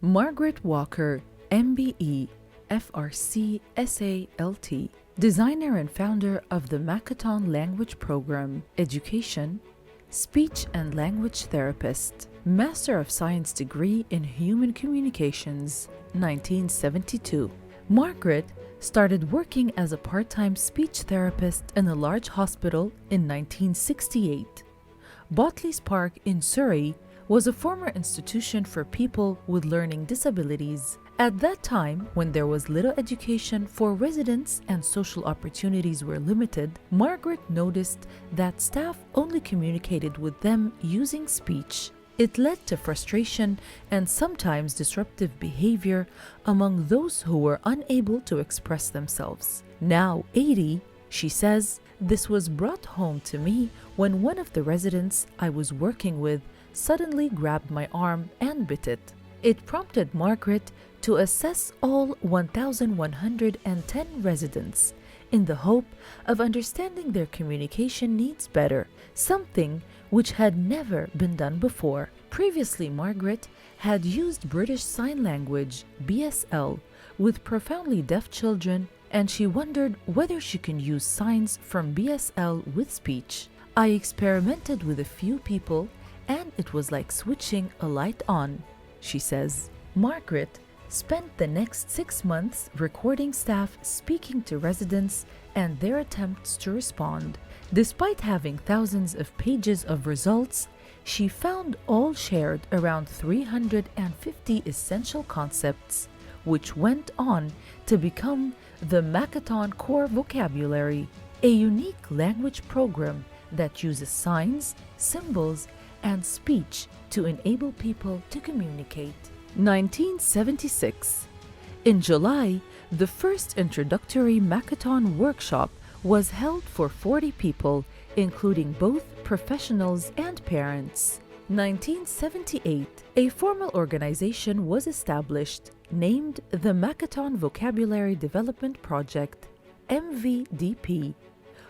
Margaret Walker, MBE, FRC, SALT, designer and founder of the Makaton Language Program, Education, Speech and Language Therapist, Master of Science degree in Human Communications, 1972. Margaret started working as a part-time speech therapist in a large hospital in 1968. Botley's Park in Surrey was a former institution for people with learning disabilities. At that time, when there was little education for residents and social opportunities were limited, Margaret noticed that staff only communicated with them using speech. It led to frustration and sometimes disruptive behavior among those who were unable to express themselves. Now 80, she says, this was brought home to me when one of the residents I was working with suddenly grabbed my arm and bit it. It prompted Margaret to assess all 1,110 residents in the hope of understanding their communication needs better, something which had never been done before. Previously, Margaret had used British Sign Language, BSL, with profoundly deaf children, and she wondered whether she can use signs from BSL with speech. I experimented with a few people, and it was like switching a light on, she says. Margaret spent the next 6 months recording staff speaking to residents and their attempts to respond. Despite having thousands of pages of results, she found all shared around 350 essential concepts, which went on to become the Makaton Core Vocabulary, a unique language program that uses signs, symbols, and speech to enable people to communicate. 1976. In July, the first introductory Makaton workshop was held for 40 people, including both professionals and parents. 1978, a formal organization was established named the Makaton Vocabulary Development Project, MVDP,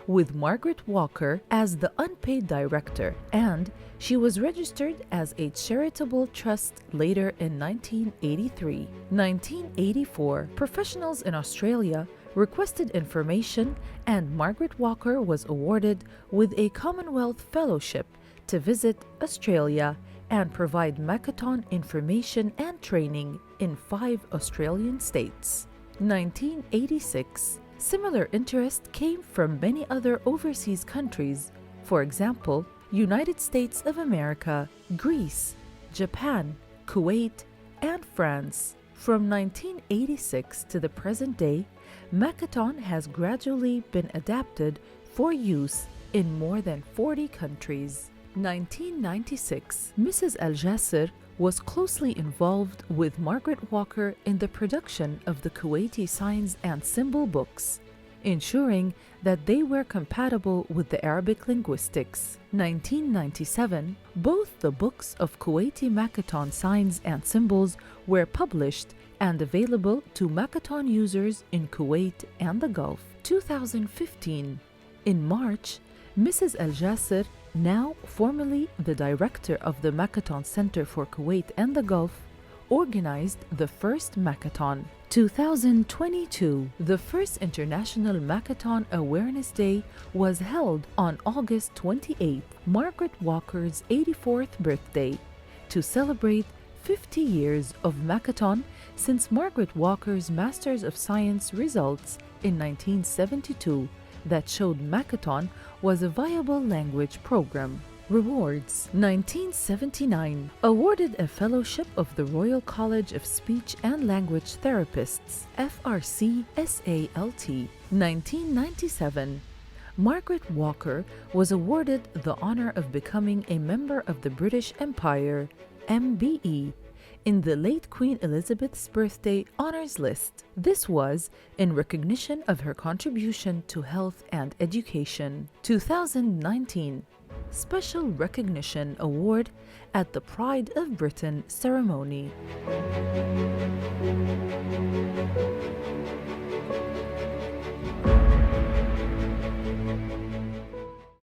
with Margaret Walker as the unpaid director, and she was registered as a charitable trust later in 1983. 1984, professionals in Australia requested information, and Margaret Walker was awarded with a Commonwealth Fellowship to visit Australia and provide Makaton information and training in 5 Australian states. 1986, similar interest came from many other overseas countries, for example, United States of America, Greece, Japan, Kuwait, and France. From 1986 to the present day, Makaton has gradually been adapted for use in more than 40 countries. 1996, Mrs. Al-Jasser was closely involved with Margaret Walker in the production of the Kuwaiti signs and symbol books, ensuring that they were compatible with the Arabic linguistics. 1997, both the books of Kuwaiti Makaton signs and symbols were published and available to Makaton users in Kuwait and the Gulf. 2015, in March, Mrs. Al-Jasser, now formerly the director of the Makaton Center for Kuwait and the Gulf, organized the first Makaton. 2022, the first International Makaton Awareness Day was held on August 28, Margaret Walker's 84th birthday, to celebrate 50 years of Makaton since Margaret Walker's Masters of Science results in 1972 that showed Makaton was a viable language program. Rewards. 1979, awarded a fellowship of the Royal College of Speech and Language Therapists, FRC SALT. 1997, Margaret Walker was awarded the honor of becoming a member of the British Empire, MBE, in the late Queen Elizabeth's birthday honors list. This was in recognition of her contribution to health and education. 2019, Special Recognition Award at the Pride of Britain ceremony.